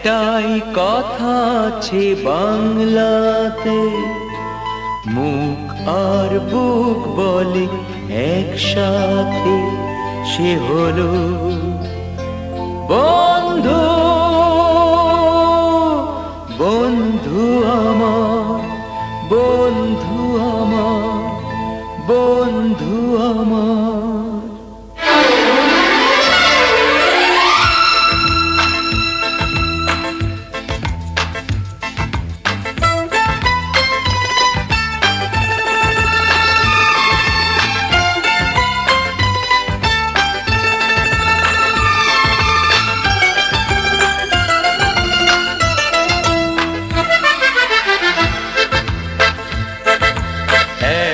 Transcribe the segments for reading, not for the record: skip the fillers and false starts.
একটাই কথা আছে বাংলাতে, মুখ আর বুক বলে একসাথে, সে হলো বন্ধু। বন্ধু আমার, বন্ধু আমার, বন্ধু আমার।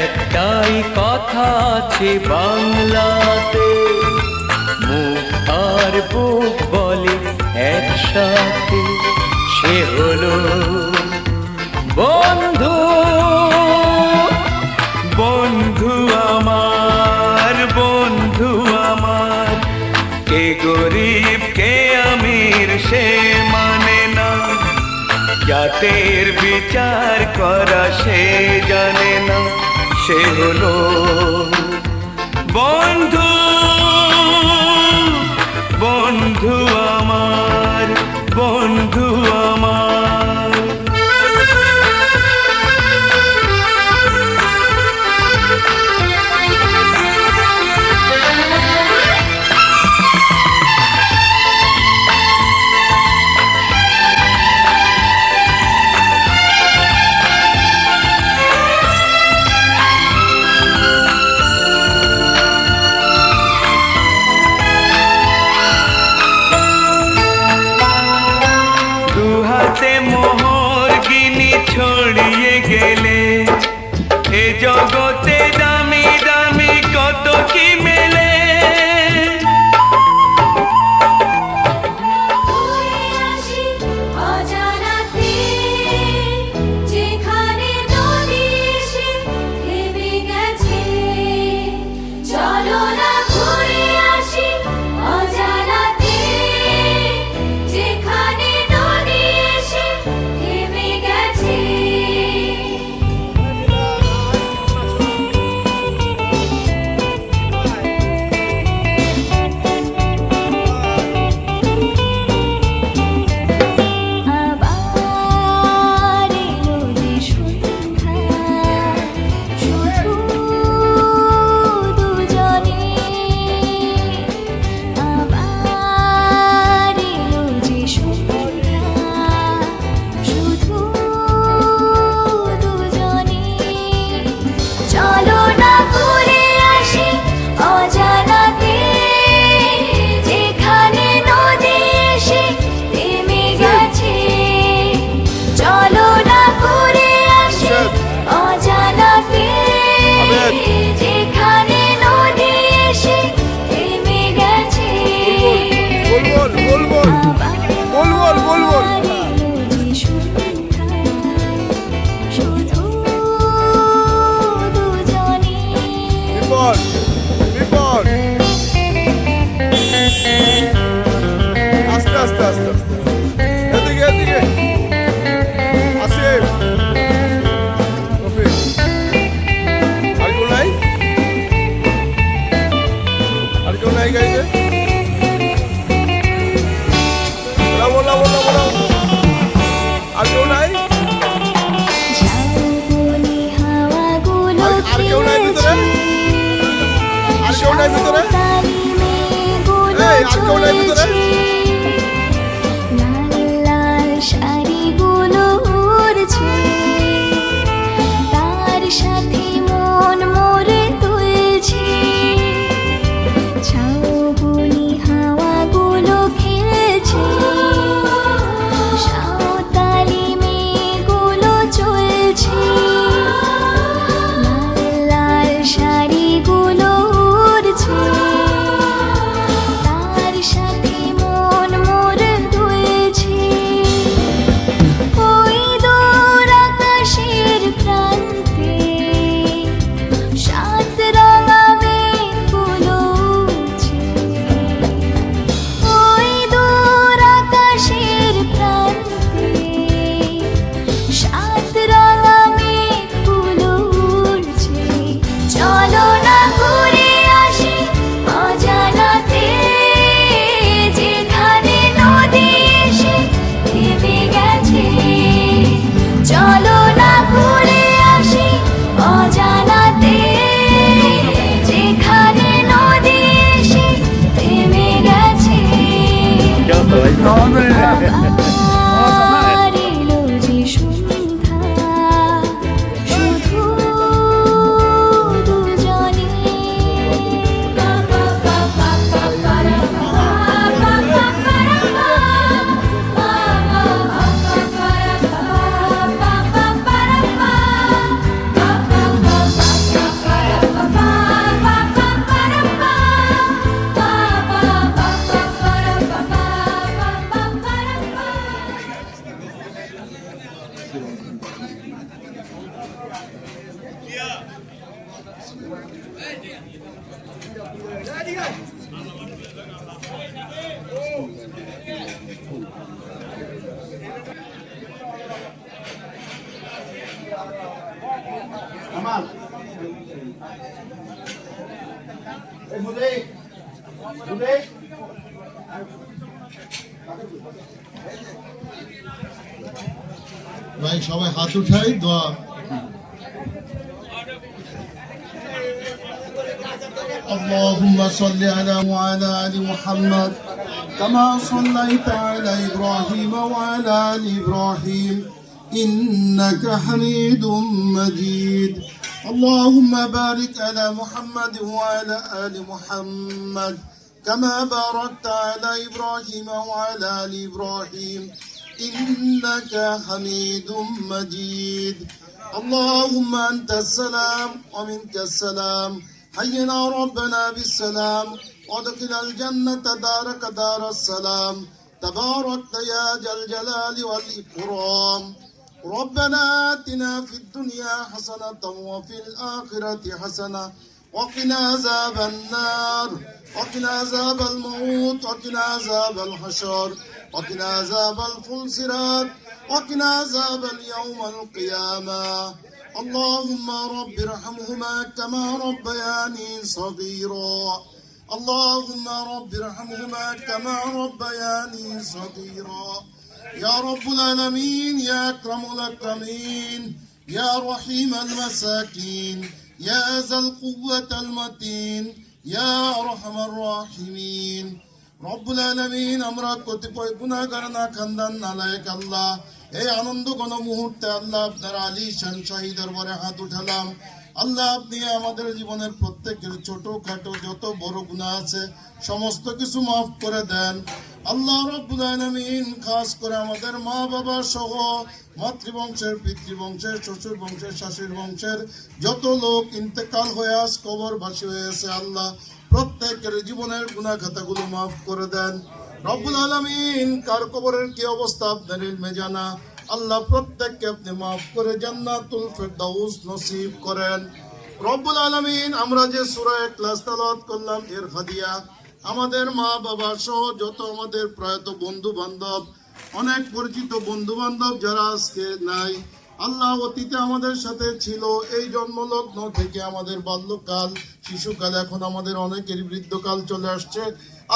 একটাই কথা আছে বাংলাতে, মুখ আর বুক বলে একসাথে, সে হলো বন্ধু। বন্ধু আমার, বন্ধু আমার, কে গরিব কে আমির সে মানে না, জাতের বিচার করা সে জানে না, সে হলো বন্ধু। বন্ধু আমার, বন্ধু আমার। দুহাতে মোহর গিনি ছড়িয়ে গেলে, এ জগতে দামি দামি কত কি মেলে। আস্তে আস্তে আস্তে আস্তে, এদিকে এদিকে আসে। আর কেউ নাই, আর কেউ নাই গাইতে। বলা বলা বলা, আর কেউ নাই, আর কেউ নাই ভিতরে, আর কেউ নাই ভিতরে, আর কেউ নাই ভিতরে। শাড়িগুলো উড়ছে, তার সাথে মন মোরে তুলছে, ছাউগুলি হাওয়াগুলো খেলছে, সাঁওতালি মেয়েগুলো চলছে, লাল লাল শাড়িগুলো উড়ছে, তার সাথে মন আবার এলো যে সন্ধ্যা শুধু দুজনে আমার এই মুদে ভাই সবাই হাত উঠাই দোয়া اللهم صل على وعلى ال محمد كما صليت على ابراهيم وعلى ال ابراهيم انك حميد مجيد اللهم بارك على محمد وعلى ال محمد كما باركت على ابراهيم وعلى ال ابراهيم انك حميد مجيد اللهم انت السلام ومنك السلام حينا ربنا بالسلام وادخل الجنة دارك دار السلام تباركت يا ذا الجلال والإكرام ربنا آتنا في الدنيا حسنة وفي الآخرة حسنة وقنا عذاب النار وقنا عذاب الموت وقنا عذاب الحشر وقنا عذاب الفلسرات وقنا عذاب اليوم القيامة اللهم رب ارحمهما كما ربياني صغيرا اللهم رب ارحمهما كما ربياني صغيرا يا رب العالمين يا أكرم الأكرمين يا رحيم المساكين يا ذا القوة المتين يا أرحم الراحمين রব্বুল আলামিন আমরা কতিপয় গুনাহগার না খানদান নালায়েক আল্লাহ এই আনন্দ ঘন মুহূর্তে আল্লাহ আপনার আলিশান শাহী দরবারে হাত উঠালাম আল্লাহ আপনি আমাদের জীবনের প্রত্যেকের ছোটখাটো যত বড় গুনাহ আছে সমস্ত কিছু মাফ করে দেন আল্লাহ রব্বুল আলামিন খাস করে আমাদের মা বাবা সহ মাতৃবংশের পিতৃবংশের শ্বশুর বংশের শাশুড়ি বংশের যত লোক ইন্তেকাল হয়ে আজ কবরবাসী হয়েছে আল্লাহ প্রত্যেকের জীবনের গুনাহ খাতাগুলো মাফ করে দেন রব্বুল আলামিন কার কবরের কি অবস্থা আপনার ইলমে জানা আল্লাহ প্রত্যেককে আপনি মাফ করে জান্নাতুল ফেরদাউস নসিব করেন রব্বুল আলামিন আমরা যে সূরা ইখলাস তেলাওয়াত করলাম এর হাদিয়া আমাদের মা বাবা সহ যত আমাদের প্রয়াত বন্ধু বান্ধব অনেক পরিচিত বন্ধু বান্ধব যারা আজকে নাই আল্লাহ অতীতে আমাদের সাথে ছিল এই জন্মলগ্ন থেকে আমাদের বাল্যকাল শিশুকাল এখন আমাদের অনেকের বৃদ্ধকাল চলে আসছে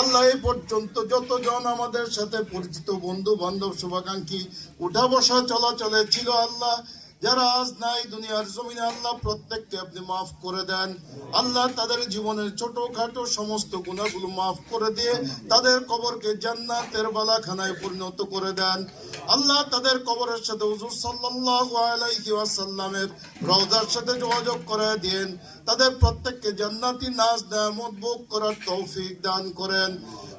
আল্লাহ এই পর্যন্ত যতজন আমাদের সাথে পরিচিত বন্ধু বান্ধব শুভাকাঙ্ক্ষী উঠা বসা চলাচলে ছিল আল্লাহ যারা আজ নাই দুনিয়ার জমিনে আল্লাহ প্রত্যেককে আপনি মাফ করে দেন আল্লাহ তাদের জীবনের ছোটখাটো সমস্ত গুনাহগুলো মাফ করে দিয়ে তাদের কবরকে জান্নাতের বালাখানায় পরিণত করে দেন আল্লাহ তাদের কবরের সাথে হুজুর সাল্লাল্লাহু আলাইহি ওয়াসাল্লামের রওজার সাথে যোগাযোগ করে দেন তাদের প্রত্যেককে জান্নাতি নাজ নেয়ামত ভোগ করার তৌফিক দান করেন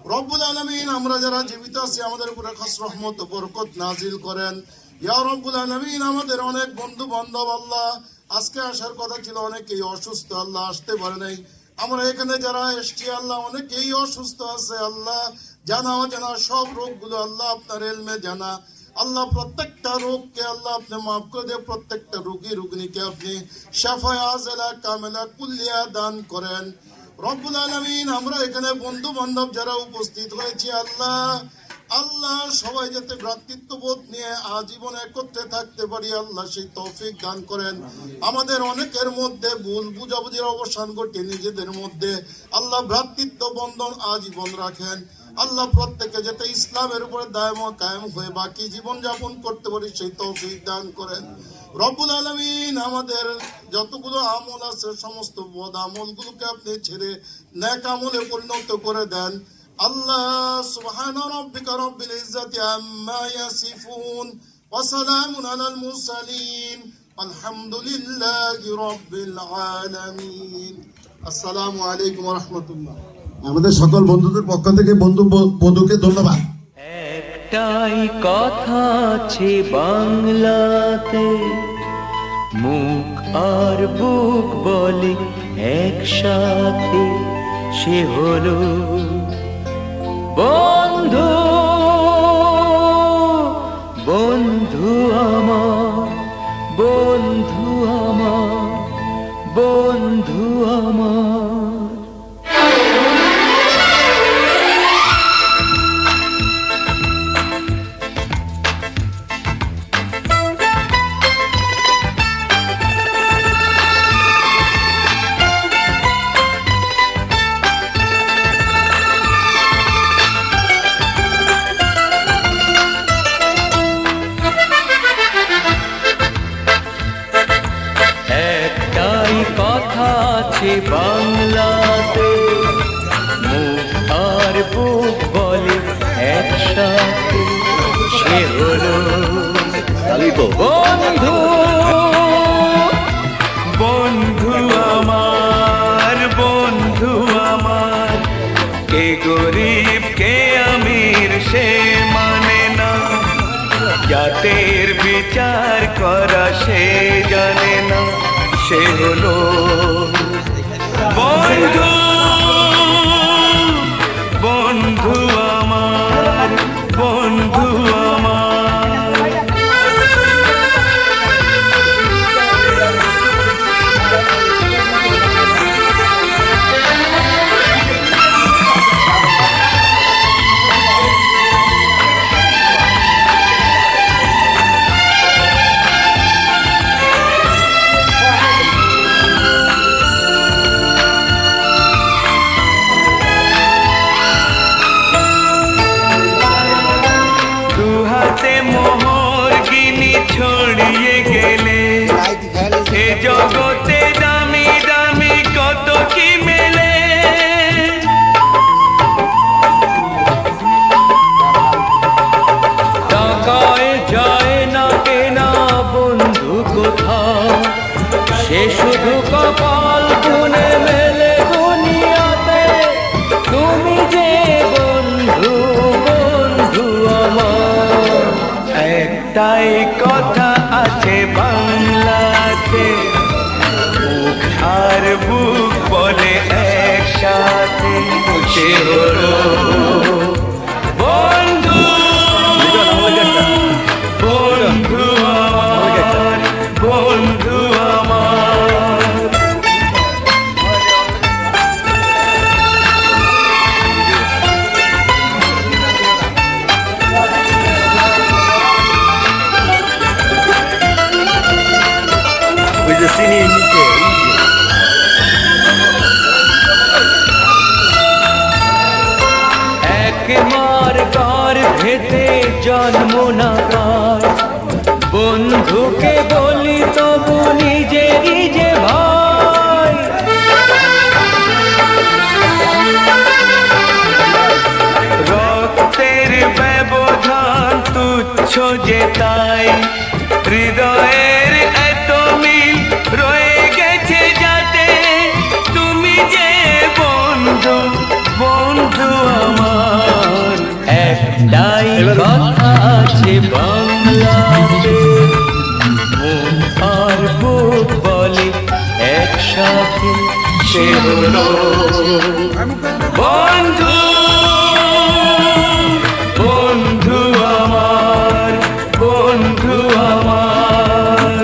রব্বুল আলামিন আমরা যারা জীবিত আছি আমাদের উপরে খাস রহমত ও বরকত নাজিল করেন ইয়া রব্বুল আলামিন আমাদের অনেক বন্ধু বান্ধব আল্লাহ আজকে আসার কথা ছিল অনেকেই অসুস্থ আল্লাহ আসতে পারে নাই আমরা এখানে যারা এসছি আল্লাহ অনেকেই অসুস্থ আছে আল্লাহ জানা অজানা সব রোগগুলো আল্লাহ আপনার ইলমে জানা আল্লাহ প্রত্যেকটা রোগকে আল্লাহ আপনি মাফ করে দিয়ে প্রত্যেকটা রোগী রোগিনীকে আপনি শাফায়ে আজলা কামেলা কুল্লিয়া দান করেন রব্বুল আলামিন আমরা এখানে বন্ধু বান্ধব যারা উপস্থিত হয়েছি আল্লাহ আল্লাহ সবাই যাতে ভ্রাতৃত্ববোধ নিয়ে আজীবন একত্রে থাকতে পারি আল্লাহ সেই তৌফিক দান করেন আমাদের অনেকের মধ্যে ভুল বুঝাবুঝির অবসান ঘটে নিজেদের মধ্যে আল্লাহ ভ্রাতৃত্ব বন্ধন আজীবন রাখেন আল্লাহ প্রত্যেকে যাতে ইসলামের উপরে দায়ম কায়েম হয়ে বাকি জীবন যাপন করতে পারি সেই তৌফিক দান করেন রব্বুল আলামিন আমাদের যতগুলো আমল আছে সমস্ত বদ আমলগুলোকে আপনি ছেড়ে নেক আমলে পরিণত করে দেন আল্লাহ সুবহান রাব্বিকা রব্বিল ইজ্জাতি আম্মা ইয়াসিফুন ওয়া সালামুন আলাল মুরসালিন আলহামদুলিল্লাহি রাব্বিল আলামিন। আসসালামু আলাইকুম ওয়া রাহমাতুল্লাহ। আমাদের সকল বন্ধুদের পক্ষ থেকে বন্ধুকে ধন্যবাদ। একটাই কথা আছে বাংলাতে, মুখ আর বুক বলে একসাথে, সে হলো বন্ধু। বন্ধু আমার, বন্ধু আমার, বন্ধু আমার। বাংলাতে মুখ আর বুক বলে একসাথে, সে হলো বন্ধু। বন্ধু আমার, বন্ধু আমার, কে গরিব কে আমির সে মানে না, জাতের বিচার করা সে জানে না, সে হলো বন্ধু। বন্ধু আমার, বন্ধু আমার। ছড়িয়ে গেলে এ জগতে দামি দামি কত কি মেলে, টাকায় যায় না কেনা বন্ধু কোথাও, সে শুধু কপাল গুনে মেলে দুনিয়াতে। তুমি যে বন্ধু, বন্ধু আমার। একটাই কথা আছে বাংলাতে, মুখ আর বুক বলে একসাথে, সে হলো বন্ধু। বন্ধু আমার, বন্ধু আমার। একমার কার ভেতে জন্ম না পায়, বন্ধুকে বলি তবু নিজেরই যে ভাই। রক্তের ব্যবধান তুচ্ছ যে তাই, হৃদয়ের এত মিল রয়ে গেছে যাতে। তুমি যে বন্ধু, বন্ধু আমার। একটাই কথা আছে বাংলাতে, মুখ আর বুক বলে একসাথে, সে হলো বন্ধু। বন্ধু আমার, বন্ধু আমার।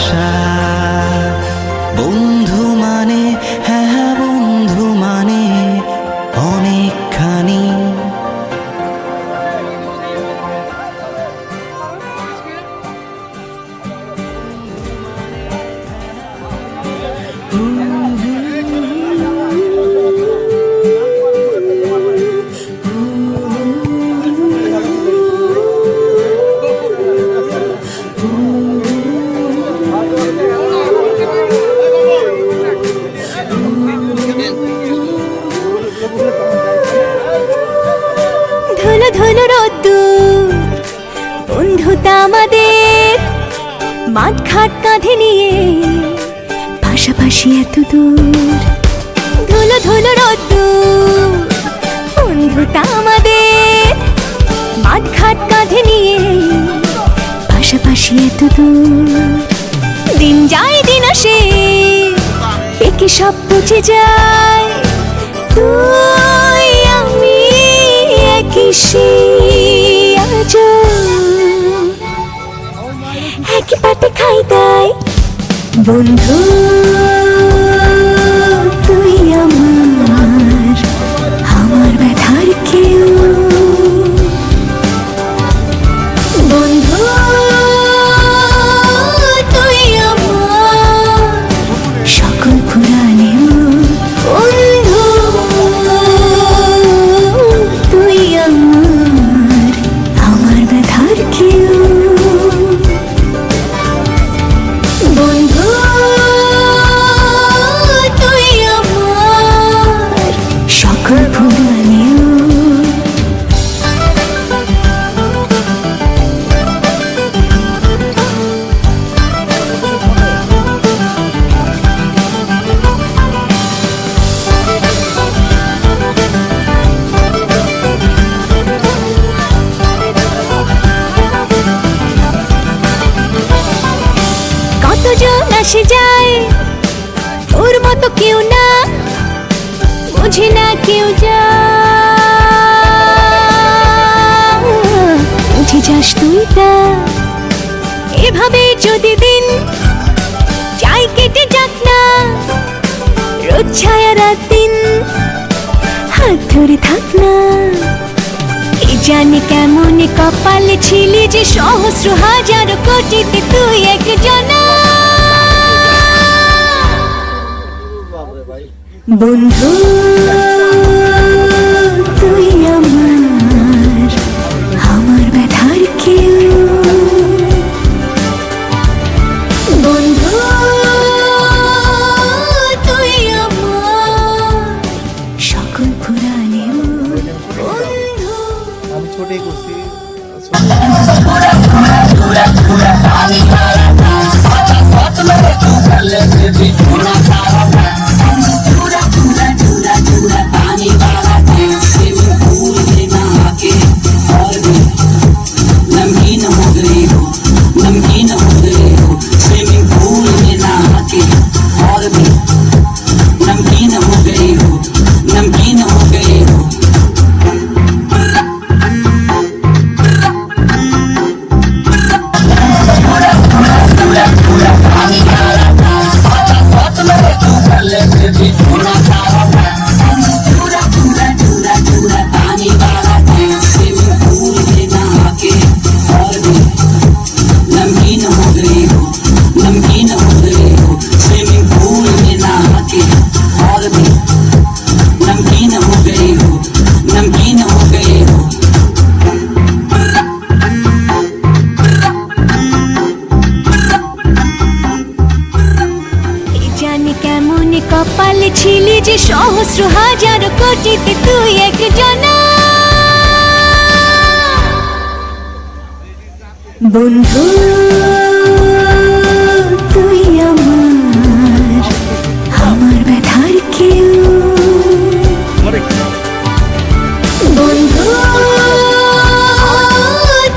ভালোবাসা। বন্ধু মানে হ্যাঁ বন্ধু মানে অনেকখানি। ধুলো ধুলো রোদ্দুর বন্ধুতা আমাদের, মাঠ ঘাট কাঁধে নিয়ে পাশাপাশি এত দূর। ধুলো ধুলো রোদ্দুর বন্ধুতা আমাদের, মাঠ ঘাট কাঁধে নিয়ে পাশাপাশি এত দূর। দিন যায় দিন আসে পেকে সব বুঝে যায়, তুই আমি একই আজ একই পাতে খাই তাই। বন্ধু তুই আমার, আমার ব্যথার কেউ। বন্ধু তুই আমার সকল পুরাণেও। বন্ধু তুই আমার, আমার ব্যথার কেউ। বন্ধু তুই আমার সকল পুরাণেও। কতজন আসে যায় ওর মতো কেউ না, বুঝে না কেউ যা বুঝে যাস তুই তা। এভাবে যদি দিন চাই কেটে যাক না, রোজ ছায়া রাত দিন হাত ধরে থাক না। কি জানি কেমন কপালে ছিলি যে সহস্র হাজার কোটিতে তুই একজনা। বন্ধু তুই আমার, আমার ব্যথার কেউ। বন্ধু তুই আমার সকল পুরাণেও। বন্ধু আমি ছোটই করছি। नमकीन हो गई हो, नमकीन हो गई हो, स्विमिंग पूल में नहा के और भी नमकीन हो गई हो, नमकीन हो गई हो। नमकीन हो गई हो, नमकीन हो गई हो, स्विमिंग पूल में नहा के और भी नमकीन हो गई हो, नमकीन हो गई हो। কি জানি কেমন কপালে ছিলি যে সহস্র হাজার কোটিতে তুই একজনা। বন্ধু তুই আমার, আমার ব্যথার কেউ। বন্ধু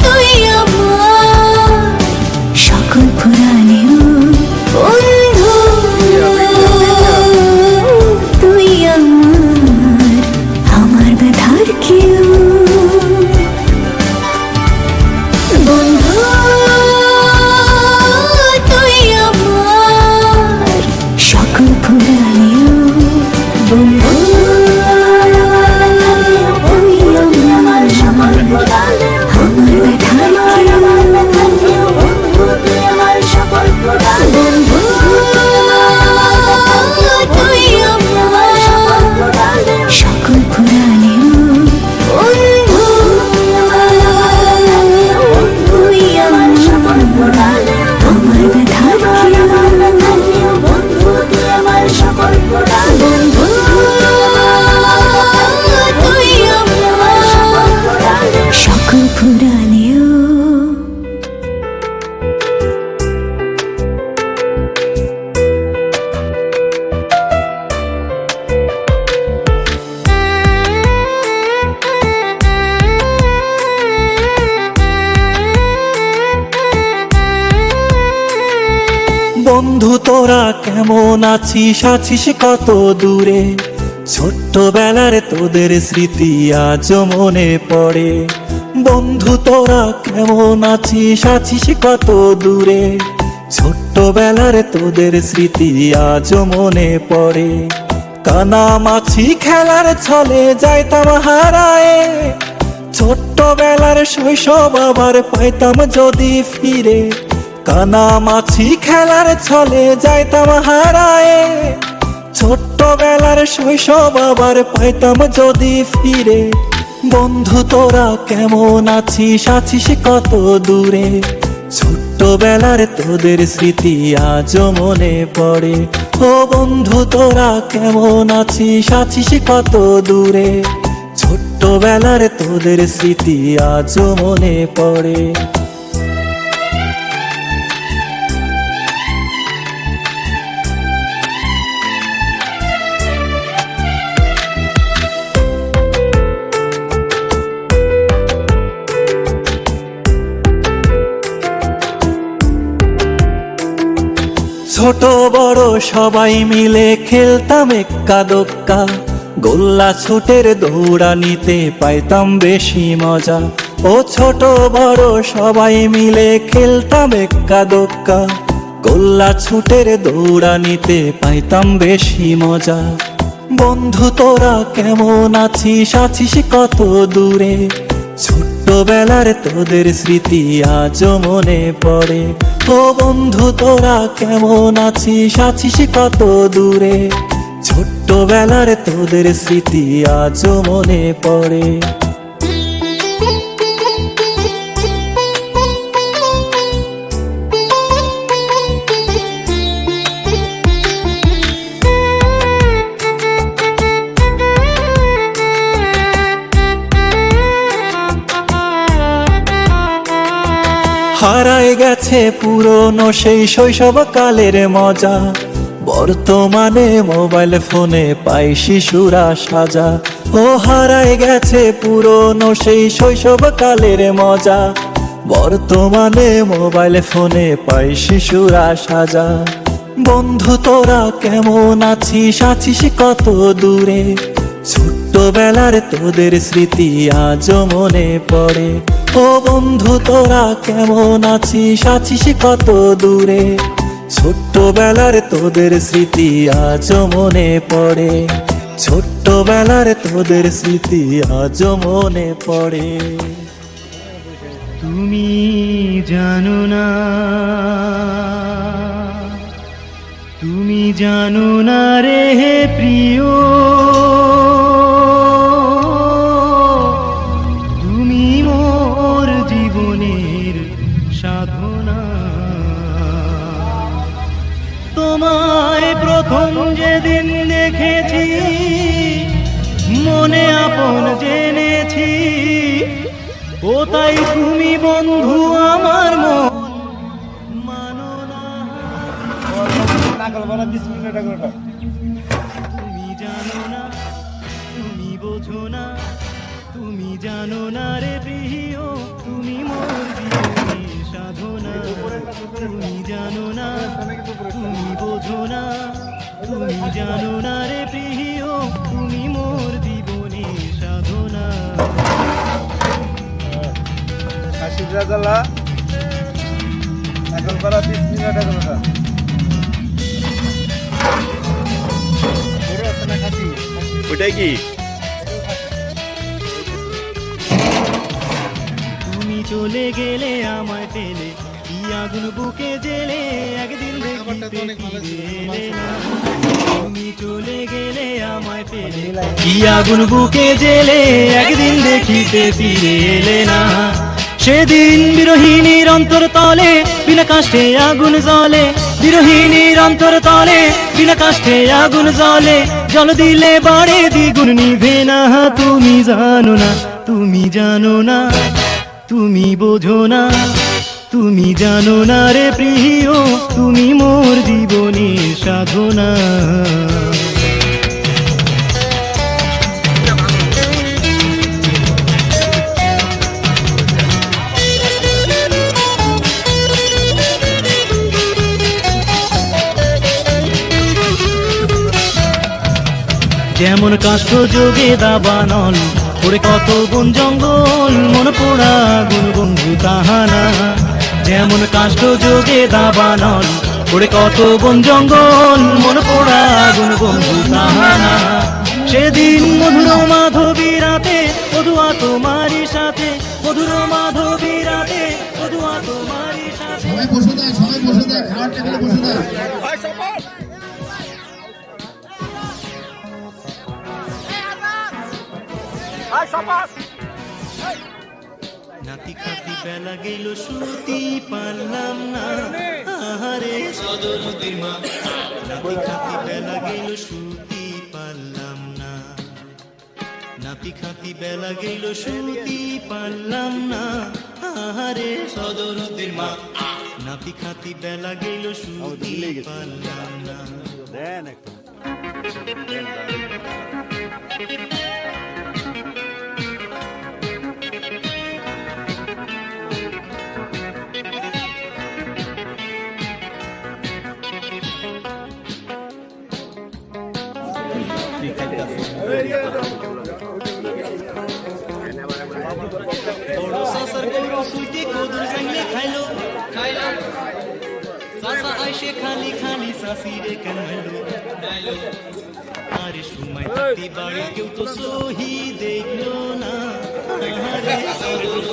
তুই আমার সকল পুরাণেও। বন্ধু তুই আমার, আমার ব্যথার কেউ। বন্ধু বন্ধু তোরা কেমন আছিস, আছিস কত দূরে? ছোট্টবেলার তোদের স্মৃতি আজও মনে পড়ে। বন্ধু তোরা কেমন আছিস, আছিস কত দূরে? ছোট্টবেলার তোদের স্মৃতি আজও মনে পড়ে। কানামাছি খেলার ছলে যাইতাম হারায়ে, ছোট্টবেলার শৈশব আবার পাইতাম যদি ফিরে। কানামাছি খেলার ছলে যাইতাম হারায়ে, ছোট্টবেলার শৈশব আবার পাইতাম যদি ফিরে। বন্ধু তোরা কেমন আছিস, আছিস কত দূরে? ছোট্টবেলার তোদের স্মৃতি আজও মনে পড়ে। ও বন্ধু তোরা কেমন আছিস, আছিস কত দূরে? ছোট্টবেলার তোদের স্মৃতি আজও মনে পড়ে। ছোট বড় সবাই মিলে খেলতাম এক্কা দোক্কা, গোল্লা ছুটের দৌড়ানিতে পাইতাম বেশি মজা। ও ছোট বড় সবাই মিলে খেলতাম এক্কা দোক্কা, গোল্লা ছুটের দৌড়ানিতে পাইতাম বেশি মজা। বন্ধু তোরা কেমন আছিস, আছিস কত দূরে? ছোট্টবেলার তোদের স্মৃতি আজও মনে পড়ে। ও বন্ধু তোরা কেমন আছিস, আছিস কত দূরে? ছোট্টবেলার তোদের স্মৃতি আজও মনে পড়ে। হারায় গেছে পুরনো সেই শৈশবকালের মজা, বর্তমানে মোবাইল ফোনে পাই শিশুরা সাজা। ও হারায় গেছে পুরনো সেই শৈশবকালের মজা, বর্তমানে মোবাইল ফোনে পাই শিশুরা সাজা। বন্ধু তোরা কেমন আছিস, আছিস কত দূরে? ছোট্টবেলার তোদের স্মৃতি আজও মনে পড়ে। ও বন্ধু তোরা কেমন আছিস, আছিস কত দূরে? ছোট্টবেলার তোদের স্মৃতি আজও মনে পড়ে। ছোট্টবেলার তোদের স্মৃতি আজও মনে পড়ে। তুমি জানো না, তুমি জানো না রে প্রিয়, তুমি মোর জীবনের সাধনা। তোমায় প্রথম যেদিন দেখেছি, মনে আপন জেনেছি, ও তাই তুমি বন্ধু আমার মন মানো না। তুমি জানো না, তুমি বোঝো না, তুমি জানো না রে প্রিয়, তুমি মোর জীবনের সাধনা। তুমি জানো না, তুমি বোঝো না, তুমি জানো না রে প্রিয়, তুমি মোর জীবনের সাধনা। রাজালা এখন করা 20 মিনিট এগারোটা ওটাই কি? তুমি চলে গেলে আমায় পেলে, কি আগুন বুকে জেলে, একদিন দেখিতে ফিরে এলে না। তুমি চলে গেলে আমায় পেলে, কি আগুন বুকে জেলে, একদিন দেখিতে ফিরে এলে না। সেদিন বিরহিণীর অন্তর তলে বিনা কাষ্ঠে আগুন জ্বলে, বিরহিণীর অন্তর তলে বিনা কাষ্ঠে আগুন জ্বলে, জল দিলে বাড়ে দ্বিগুণ নিভে না। তুমি জানো না, তুমি জানো না, তুমি বোঝো না, তুমি জানো না রে প্রিয়, তুমি মোর জীবনের সাধনা। যেমন কাষ্ঠ যোগে দাবানল ওরে কত বন জঙ্গল মন পোড়া আগুন বন্ধু তাহানা যেমন কাষ্ঠ যোগে দাবানল ওরে কত বন জঙ্গল মন পোড়া আগুন বন্ধু তাহানা সেদিন মধুর মাধবী রাতে মধুয়া তোমারই সাথে মধুর মাধবী রাতে মধুয়া তোমারই সাথে সবাই বসে দেয়, সবাই বসে দেয়, খাওয়ার টেবিলে বসে দেয়। নাতি খাতি বেলা গেল শুতি পারলাম না আহারে সদর দিমা নাতি খাতি বেলা গেল শুতি পারলাম না নাতি খাতি বেলা গেল শুতি পারলাম না আহারে সদর দিমা নাতি খাতি বেলা গেল শুতি পারলাম না বড় সাসার গরু সুইতে কোদর জাঙ্গলে খাইলো সাসা আইসে খালি খালি সাসিরে কানলো আরে সময় থাকতে বাড়ি কেউ তো সহি দেখলো না আরে সদর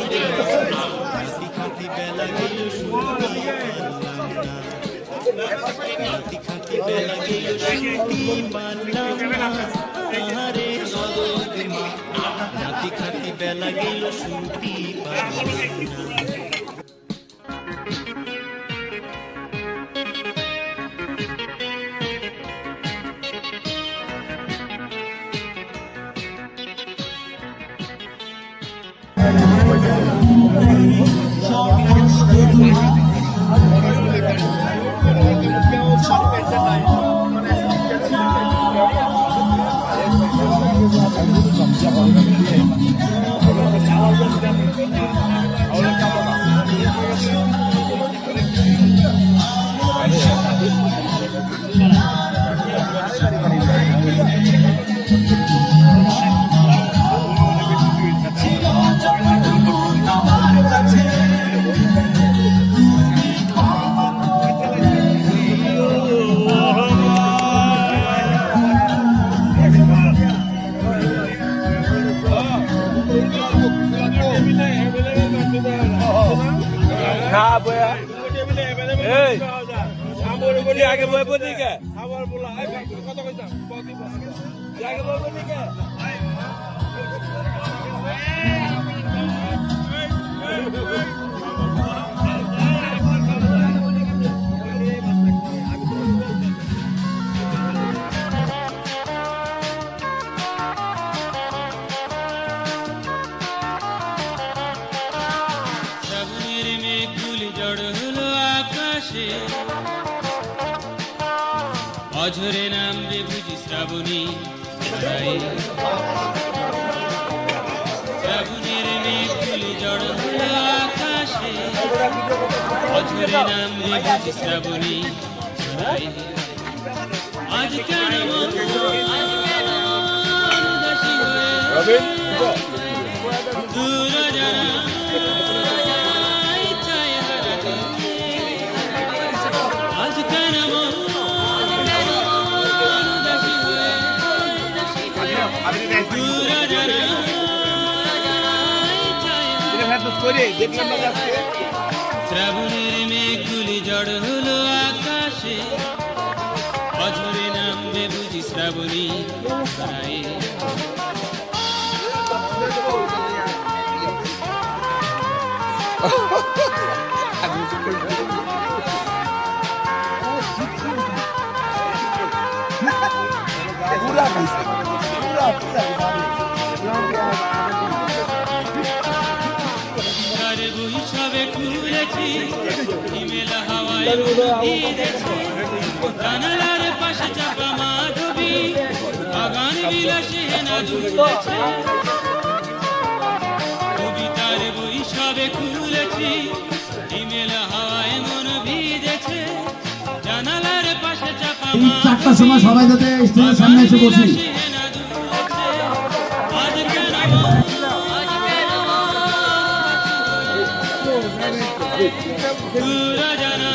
নাতি খাতি বেলা গেল শুতি পারলাম না নাতি খাতি বেলা গেল শুতি পারলাম না আরে সদর নাতি খাতি বেলা গেল শুতি পারলাম না আগে বই পড়িকে আমার বলা কত কইতাম আগে বই পড়িকে শ্রাবণের মেঘগুলি জড় হলো আকাশে অঝরে নামবে বুঝি শ্রাবণী শ্রাবণের মেঘগুলি জড় হলো আকাশে অঝরে নামবে বুঝি শ্রাবণী আজ কেন মন উদাসী হয়ে দূর জানা চায় হারাতে আজ কেন মন শ্রাবণের মেঘগুলি জড় হলো আকাশে অঝরে নামবে বুঝি শ্রাবণী সবে খুলেছি হিমেল হাওয়ায় জানালার পাশে চাপা মাধবী বাগান বিলাসে না দুলেছে কবিতার বই সবে খুলেছি হিমেল হাওয়ায় মন ভিজেছে জানালার পাশে চাপা এই 4টার সময় সবাই যাতে স্টেজের সামনে এসে বসি। পুরা জানা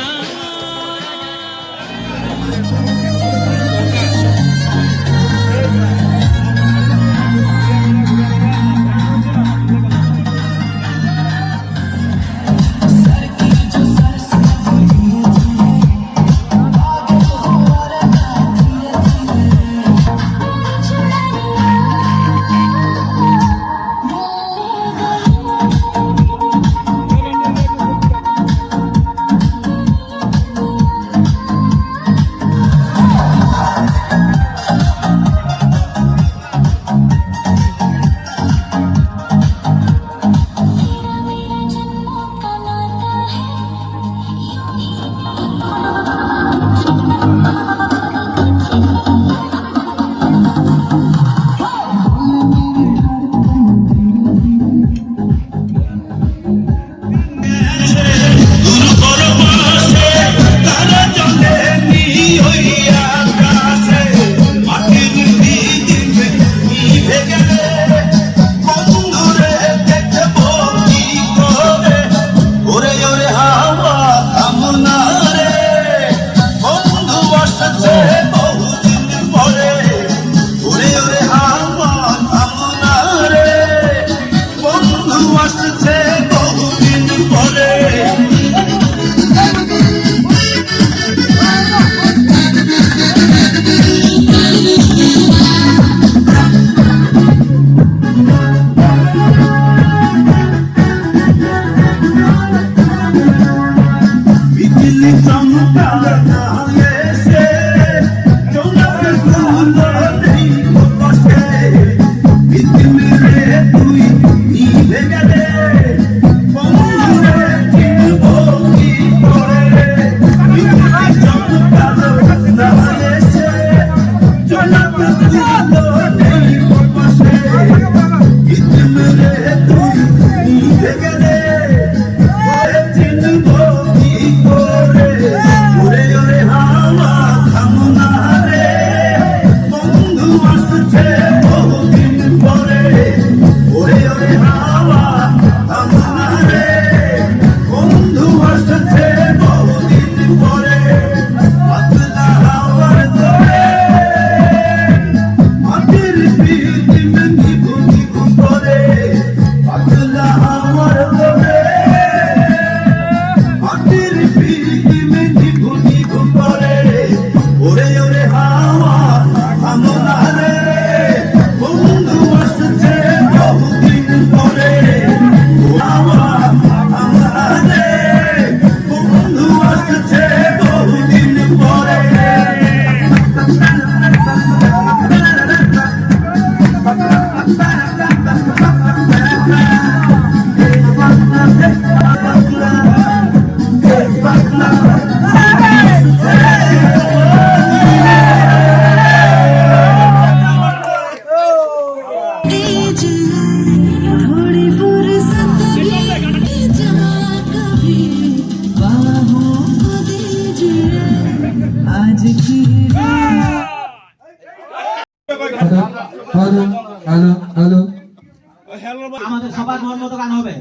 আমাদের সবার মন মতো গান হবে।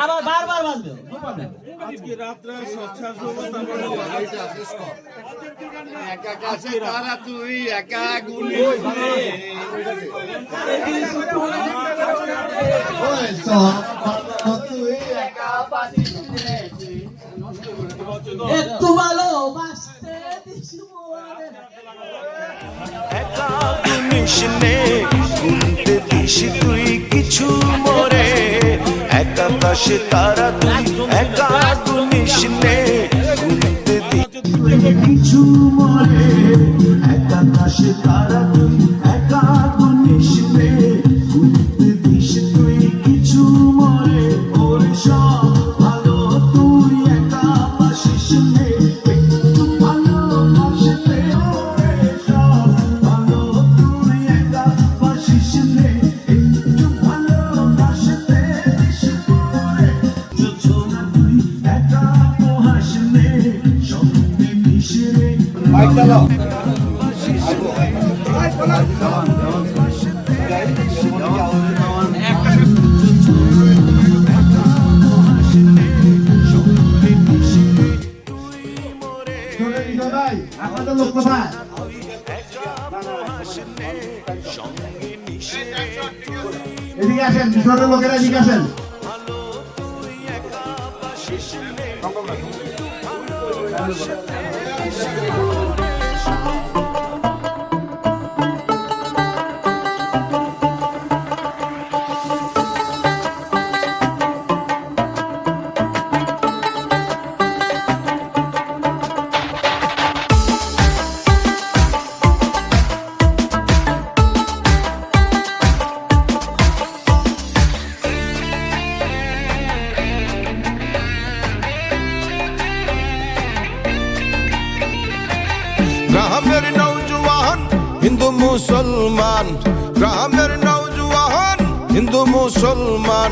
আবার বারবার বাজবে, আজকে রাত্রে তুই একা গুলি একটু ভালো বাঁচতে দিছি একা গুনিস নে গুনতে দিস তুই কিছু মরে একা কাশে তারা তুই একা গুনিস নে গুনতে দিস কিছু মরে একা কাশে তারা তুই একা গুনিস নে গুনতে দিস তুই কিছু মরে ওর সব ভালো তুই একা বাসিস নে একটু ভালো বাসতে ওরে সব ভালো তুই একা বাসিস নে একটু ভালো বাসতে দিস করে যুঝো না তুই একা পোহাস নে সঙ্গে মিশে রে একটা সঙ্গে নিশে এদিকে আসেন, ছোট লোকেরা এদিকে আসেন। ভালো তুই একা বাসিস নে গ্রামের নওজওয়ান হিন্দু মুসলমান, গ্রামের নওজওয়ান হিন্দু মুসলমান,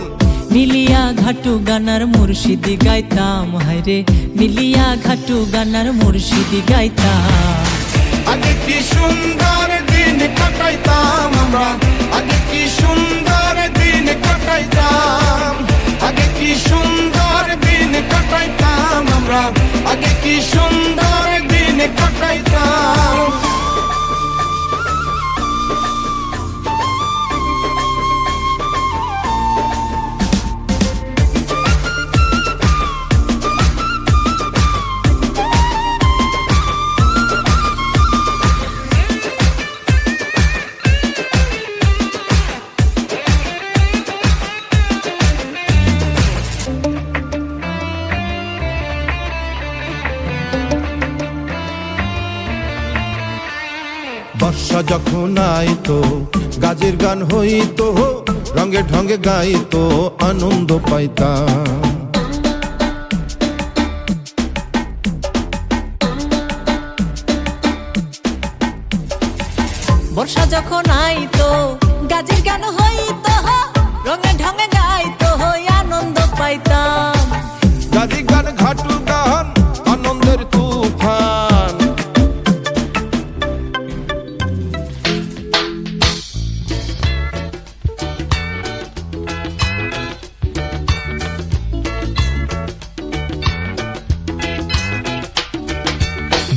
মিলিয়া ঘাটু গানার মুর্শিদি গাইতাম, হায়রে মিলিয়া ঘাটু গানার মুর্শিদি গাইতাম। আগে কি সুন্দর দিন কাটাইতাম আমরা, আগে কি সুন্দর দিন কাটাইতাম, আগে কি সুন্দর দিন কাটাইতাম আমরা, আগে কি সুন্দর দিন কাটাইতাম। বর্ষা যখন আইতো গাজের গান হইতো, রঙে ঢঙ্গে গাইতো আনন্দ পাইতাম। বর্ষা যখন আইতো গাজের গান হইতো, রঙে ঢঙে গাইতো আনন্দ পাইতাম। গাজী গান ঘাটু গান আনন্দের তুফান,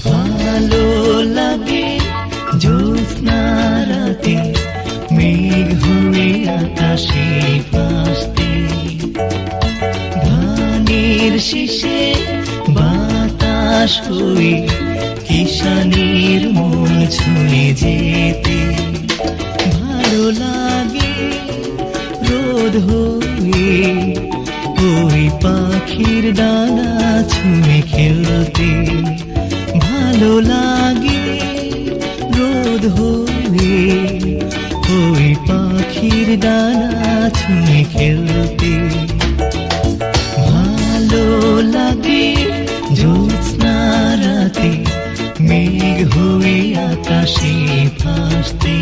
ভালো লাগে জ্যোৎস্না রাতে মেঘ হয়ে আকাশে ভাসতে, ধানের শীষে বাতাস হয়ে কিষানের মন ছুঁয়ে যেতে, ভালো লাগে রোদ হয়ে ওই পাখির ডানা ছুঁয়ে খেলতে, ভালো লাগে রোদ হয়ে ওই পাখির ডানা ছুঁয়ে খেলতে, ভালো লাগে জ্যোৎস্না রাতে মেঘ হয়ে আকাশে ভাসতে।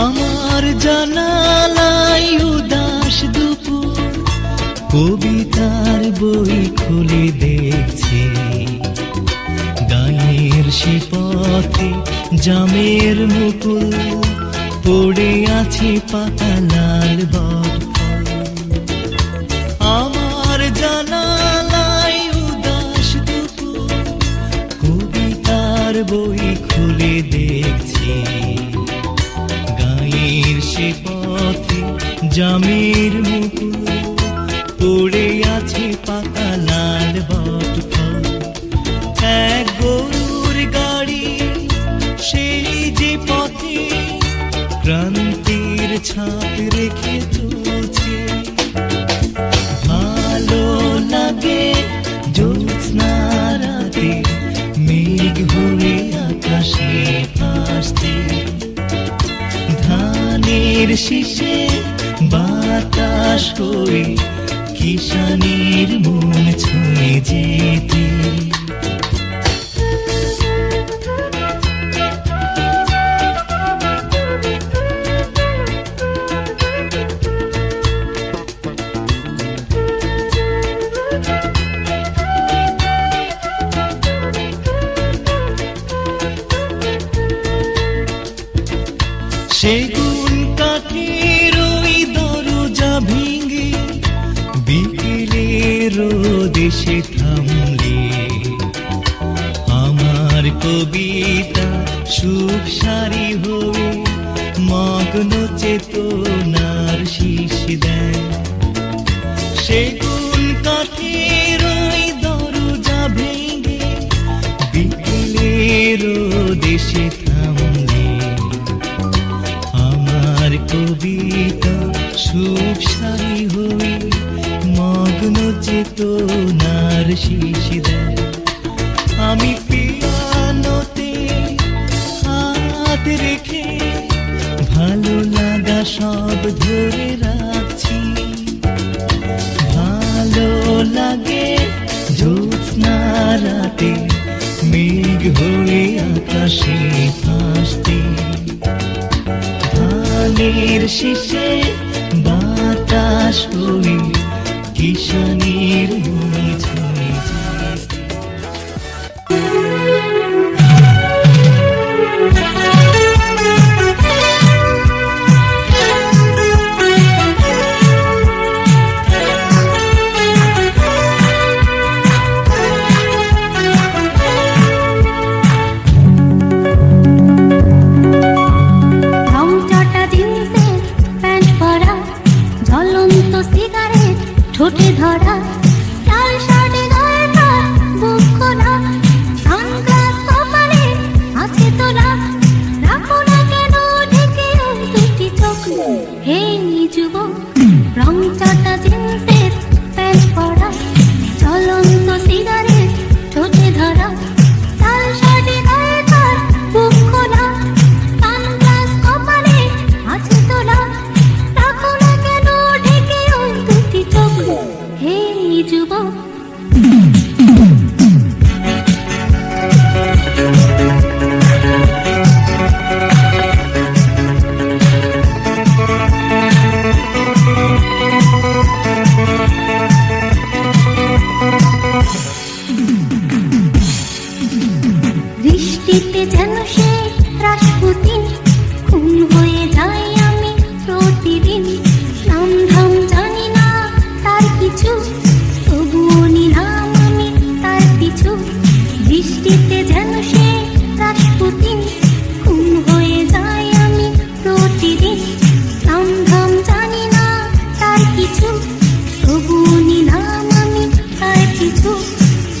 আমার জানালায় উদাস দুপুর কবিতার বই খুলে দেখছি, গানের সে পথে জামের মুকুল পড়ে আছে পাতা লাল বটফল। আমার জানালায় উদাস দুপুর কবিতার বই খুলে দেখছি, সে পথে জামের মুকুল পড়ে আছে পাকা লাল বটফল। এক গরুর গাড়ি সেই যে পথে ক্রান্তির ছাপ রেখে চলছে, ভালো লাগে জ্যোৎস্না রাতে মেঘ হয়ে আকাশে ভাসতে, ধানের শীষে বাতাস হয়ে কিষানের মন ছুঁয়ে যেতে। সেগুন কাঠের ওই দরজা ভেঙে বিকেলের দেশে থামলে আমার কবিতা সুখ সারি হয়ে মগ্ন চেতনার শীষ দেয়। সেগুন কাঠের ওই দরজা ভেঙে বিকেলের দেশে থামলে আমার কবিতা সুখ সারি হয়ে মগ্ন চেতনার শীষ দেয়। আমি পিয়ানোতে হাত রেখে ভালো লাগা সব ধরে রাখছি। ভালো লাগে জ্যোৎস্না রাতে মেঘ হয়ে আকাশে ভাসতে। ধানের শীষে বাতাস হয়ে কিশানের মনে ছুঁয়ে যায়। রংচটা জিন্সের প্যান্ট পরা, ঝলন্ত সিগারেট ঠোঁটে ধরা, লাল শার্টে গায়ে তার বুক খোলা, সানগ্লাস কপালে আছে তোলা, রাখো না কেন ঢেকে ওই দুটি চোখ। হে যুবক, রংচটা জিন্সের প্যান্ট পরা, ঝলন্ত সিগারেট ঠোঁটে ধরা, লাল শার্টে গায়ে তার বুক খোলা, সানগ্লাস কপালে আছে তোলা, রাখো না কেন ঢেকে ওই দুটি চোখ। হে যুবক, বৃষ্টিতে যেন সে রাসপুতিন, খুন হয়ে যাই আমি প্রতিদিন। নাম ধাম জানি না তার কিছু, তবুও নিলাম আমি তার পিছু। বৃষ্টিতে যেন সে রাসপুতিন, খুন হয়ে যাই আমি প্রতিদিন। নাম ধাম জানি না তার কিছু, তবুও নিলাম আমি তার পিছু।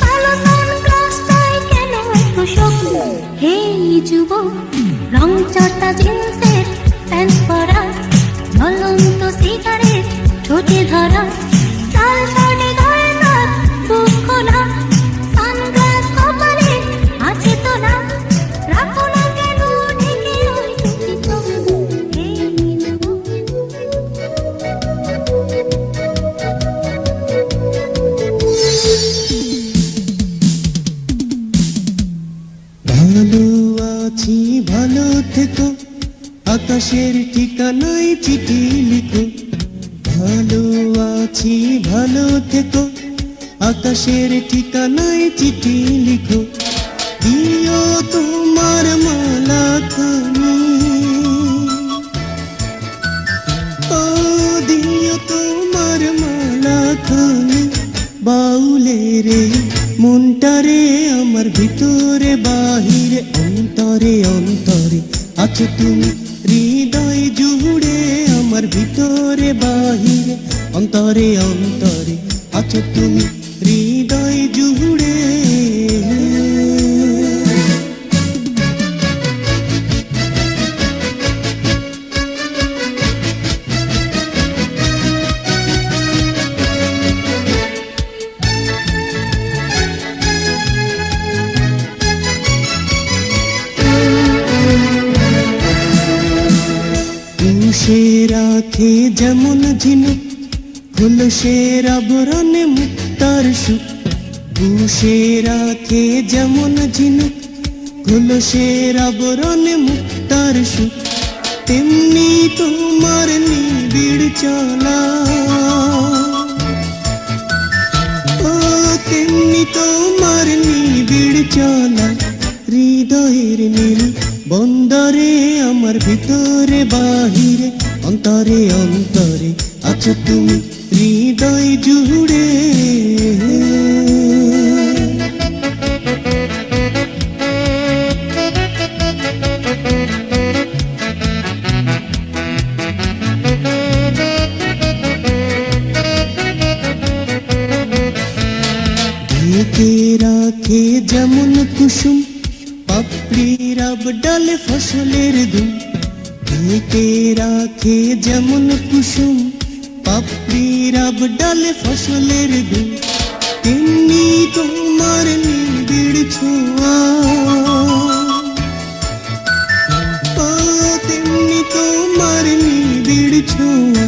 কালো সানগ্লাসটাই কেন এত শোক। হে যুবক, রংচটা জিন্সের প্যান্ট পরা, ঝলন্ত সিগারেট ঠোঁটে ধরা, লাল শার্টে গায়ে তার বুক খোলা, সানগ্লাস কপালে আছে তোলা, রাখো না কেন ঢেকে ওই দুটি চোখ। হে যুবক, ভালো আছি ভালো থেকো, আকাশের ঠিকানায় চিঠি লিখো। ভালো আছি ভালো থেকো, আকাশের ঠিকানায় চিঠি লিখো। দিও তোমার মালা খানি, ও দিও তোমার মালা খানি। বাউলে রে মনটারে আমার ভিতরে বাহিরে, অন্তরে অন্তরে আছো তুমি হৃদয় জুড়ে। আমার ভিতরে বাহিরে, অন্তরে অন্তরে আছো তুমি হৃদয় জুড়ে। পুষে রাখে যেমন ঝিনুক, খোলসের আবরণে মুক্তার সুখ। পুষে রাখে যেমন ঝিনুক, খোলসের আবরণে মুক্তার সুখ। তেমনি তোমার নিবিড় চলা, ও তেমনি তোমার নিবিড় চলা। হৃদয়ের নীল বন্দরে আমার ভিতরে বাহিরে অন্তরে অন্তরে আছো তুমি হৃদয় জুড়ে ঢেকে রাখে যেমন কুসুম পাপড়ির রব ডালে ফসলের ধুম ঢেকে রাখে যেমন কুসুম পাপড়ির রব ডালে ফসলের ধুম তেমনি তোমার নিবিড় ছোঁয়া তেমনি তোমার নিবিড় ছোঁয়া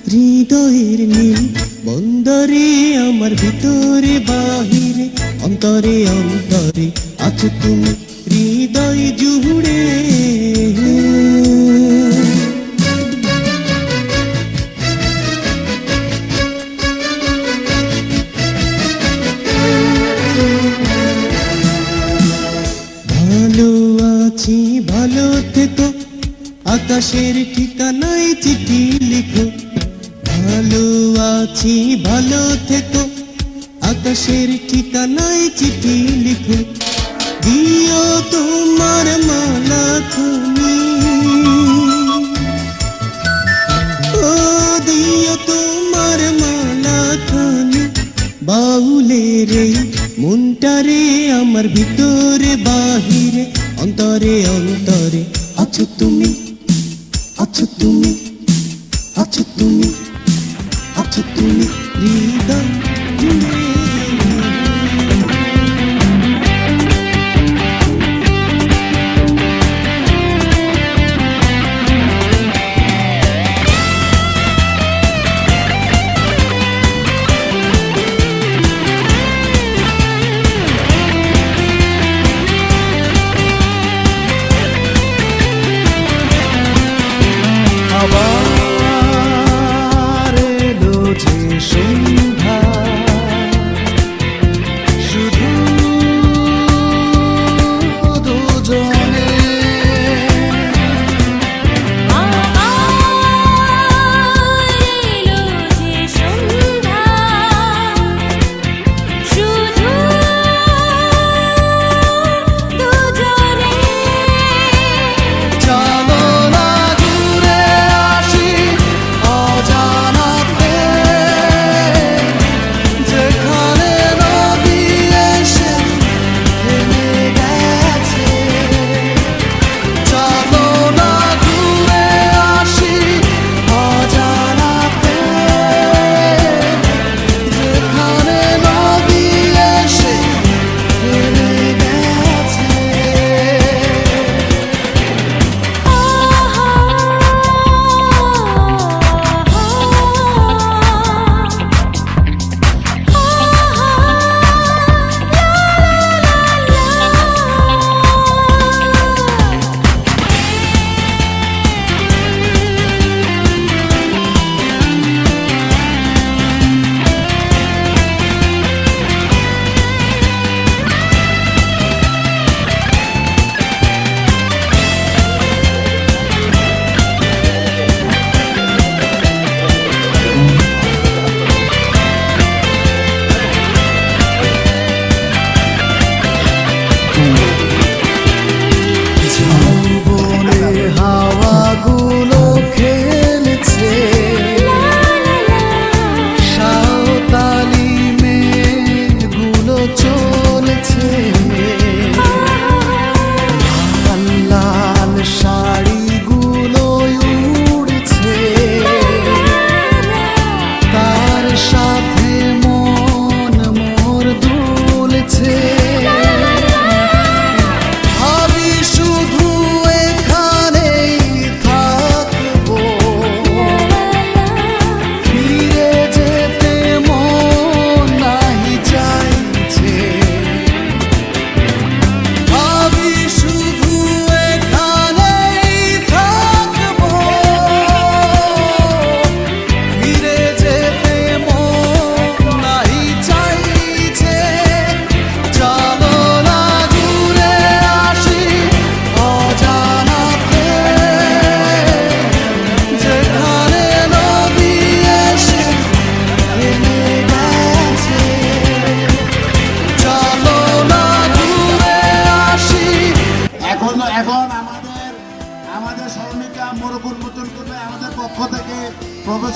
হৃদয়ের নীল বন্দরে আমার ভিতরে বাহিরে অন্তরে অন্তরে আছো তুমি হৃদয় জুড়ে ভালো আছি ভালো থেকো আকাশের ঠিকানায় চিঠি লিখো ভালো আছি ভালো থেকো আকাশের ঠিকানায় চিঠি লিখো দিও তোমার মালা তুমি ও দিও তোমার মালা তুমি বাউলে রে মনটারে আমার ভিতরে বাহিরে অন্তরে অন্তরে আছো তুমি আছো তুমি আছো তুমি আছো তুমি হৃদয় জুড়ে আবার এলো যে সন্ধ্যা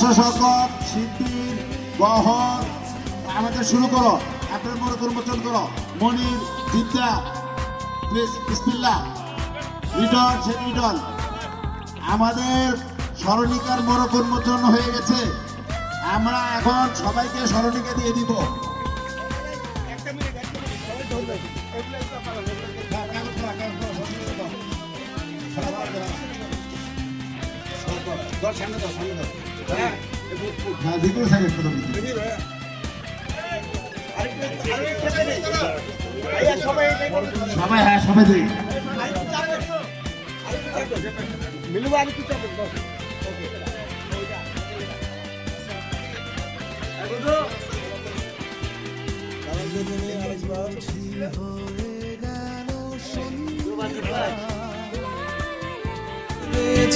শকত সিদ্দির গহর আমাদের শুরু করো, আপনার মনে উন্মোচন করো। মনির জিদ্দা বিসমিল্লাহ রিটন সে রিটন। আমাদের স্মরণিকার মোড়ক উন্মোচন হয়ে গেছে। আমরা এখন সবাইকে স্মরণিকা দিয়ে দিব। হ্যাঁ দ্বিতীয় সাইড করে সবাই, হ্যাঁ সবাই দিই।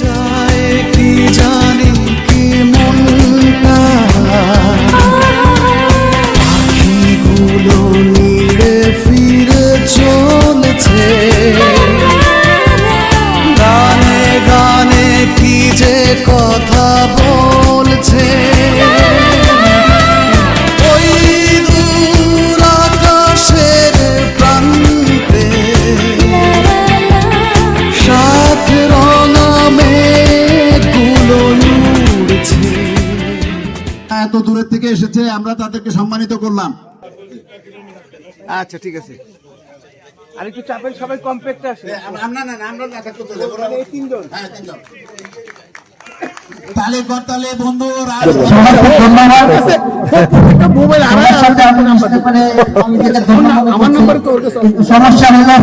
যায় কি জানি কি মনটা পাখিগুলো নিড়ে ফিরে চলেছে গানে গানে কি যে কথা বলছে ওই দূর আকাশের প্রান্তে সাত রঙা মেঘগুলো উড়ছে। এত দূরের থেকে এসেছে, আমরা তাদেরকে সম্মানিত করলাম। আচ্ছা ঠিক আছে, আর একটু চাপেন, সবাই কম্প্যাক্ট আসে। তালে করতালে বন্ধু সমস্যা হলো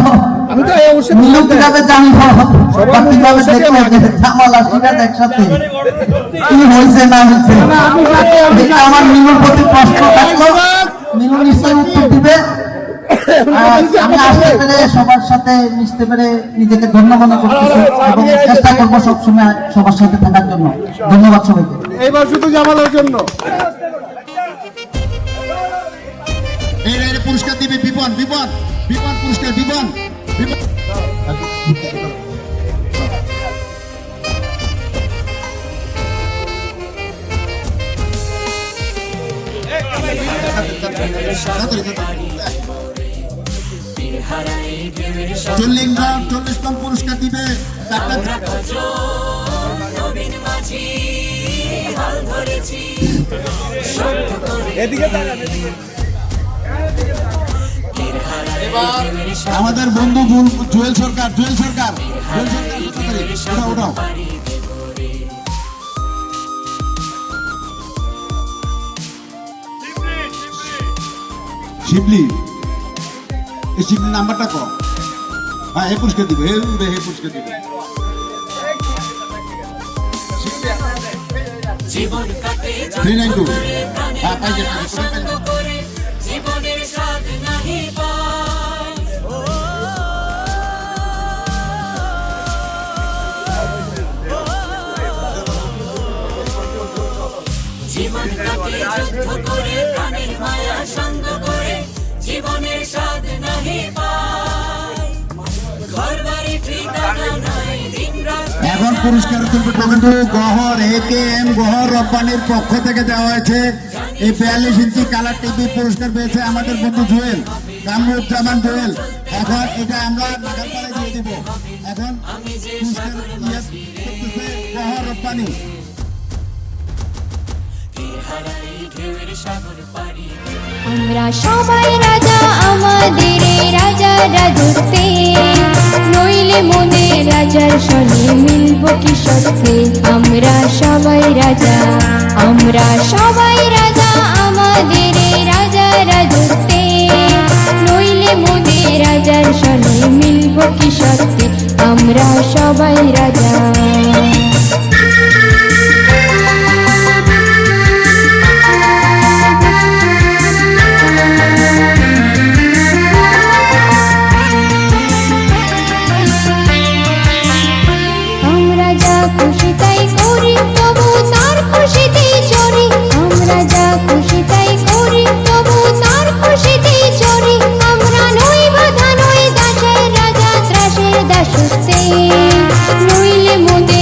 আমি তো মিলু কিভাবে জানবো কিভাবে দেখবো ঝামেলা ঠিক আছে একসাথে কি হয়েছে না হয়েছে আমার মিলুর প্রতি প্রশ্ন থাকলো, মিলু নিশ্চয়ই উত্তর দিবে। আমি আসতে পেরে সবার সাথে মিশতে পেরে নিজেকে ধন্য মনে করতেছি এবং চেষ্টা করবো সবসময় সবার সাথে থাকার জন্য। ধন্যবাদ সবাইকে। এইবার শুধু জামালের জন্য এই পুরস্কার দিবে বিপন, বিপন বিপন পুরস্কার, বিপন বিপন। চল্লিশ পুরস্কার দিবে আমাদের বন্ধু জুয়েল সরকার, জুয়েল সরকার, জুয়েল সরকার ওটাও শিবলি, এই শিবলি নাম্বারটা কর। হ্যাঁ হে পুরস্কার দিবে, হে পুরস্কার দিবে। হ্যাঁ পাই জীবন কাটে যুদ্ধ করে প্রাণের মায়া সঙ্গ করে জীবনের স্বাদ নাহি পায় ঘর বাড়ি ঠিকানা নাই দিন রাত। এখন পুরস্কার কিন্তু গহর AKM গহর রব্বানির পক্ষ থেকে দেওয়া হয়েছে। এই 42 ইঞ্চি কালার টিভি পুরস্কার পেয়েছে আমাদের বন্ধু জুয়েল, কামরুজ্জামান জুয়েল। এখন এটা আমরা নাগালপাড়ায় দিয়ে দিব। এখন পুরস্কার করতেছে গহর রব্বানি। আমরা সবাই রাজা, আমাদের রাজা রাজত্বে, নইলে মনে রাজার সনে মিলব কি সত্যি। আমরা সবাই রাজা, আমরা সবাই রাজা, আমাদের রাজা রাজত্বে, নইলে মনে রাজার সনে মিলব কি সত্যি। আমরা সবাই রাজা। খুশি তাই করি তবু তার খুশিতেই চড়ি, আমরা যা খুশি তাই করি তবু তার খুশিতেই চড়ি। আমরা নই বাধা নই দাসের রাজা ত্রাসের দাসত্বে, নইলে মোদের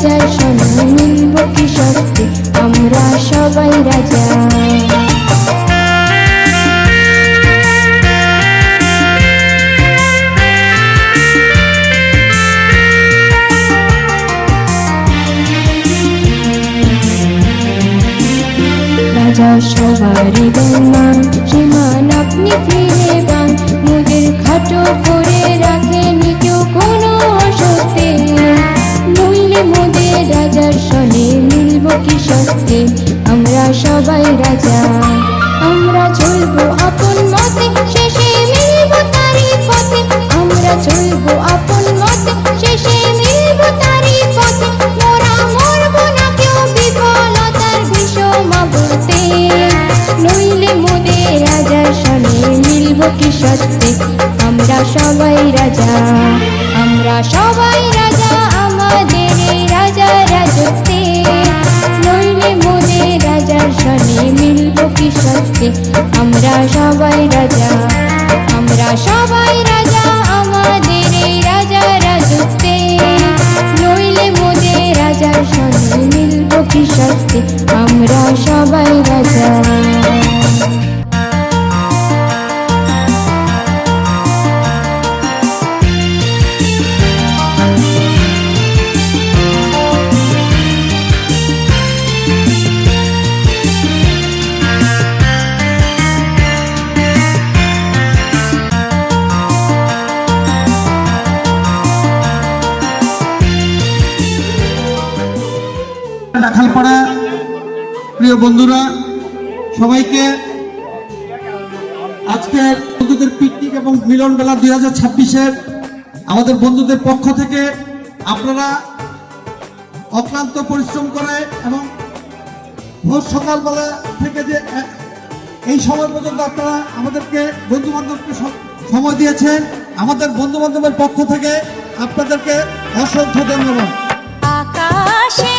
রাজার সনে মিলব কি সত্যি আমরা সবাই রাজা রাজা সবারই বেমান সীমান আপনি ফিরে পান মুদের খাটো করে রাখেনি কেউ কোনো অসত্যে নইলে মোদের রাজার সনে মিলব কি সত্যি আমরা সবাই রাজা আমরা চলবো আপন মতে শেষে মিলব তারই পথে আমরা চলবো আপন মতে শেষে মিলব তারই পথে মোরা মরব না কেউ বিফলতার বিষমা বলতে নইলে মোদের রাজার সনে মিলব কি সত্যি আমরা সবাই রাজা আমরা সবাই রাজা আমাদের এই রাজা রাজত্বে নইলে মোদের রাজার সনে মিলব কি সত্যি আমরা সবাই রাজা আমরা সবাই রাজা আমাদের এই রাজা রাজত্বে নইলে মোদের রাজার সনে মিলব কি সত্যি আমরা সবাই রাজা রাখালপাড়া প্রিয় বন্ধুরা সবাইকে আজকের বন্ধুদের পিকনিক এবং মিলন মেলা 2026-এর আমাদের বন্ধুদের পক্ষ থেকে আপনারা অক্লান্ত পরিশ্রম করে এবং ভোর সকালবেলা থেকে যে এই সময় পর্যন্ত আপনারা আমাদেরকে বন্ধু বান্ধবকে সময় দিয়েছেন আমাদের বন্ধু বান্ধবের পক্ষ থেকে আপনাদেরকে অসংখ্য ধন্যবাদ আকাশে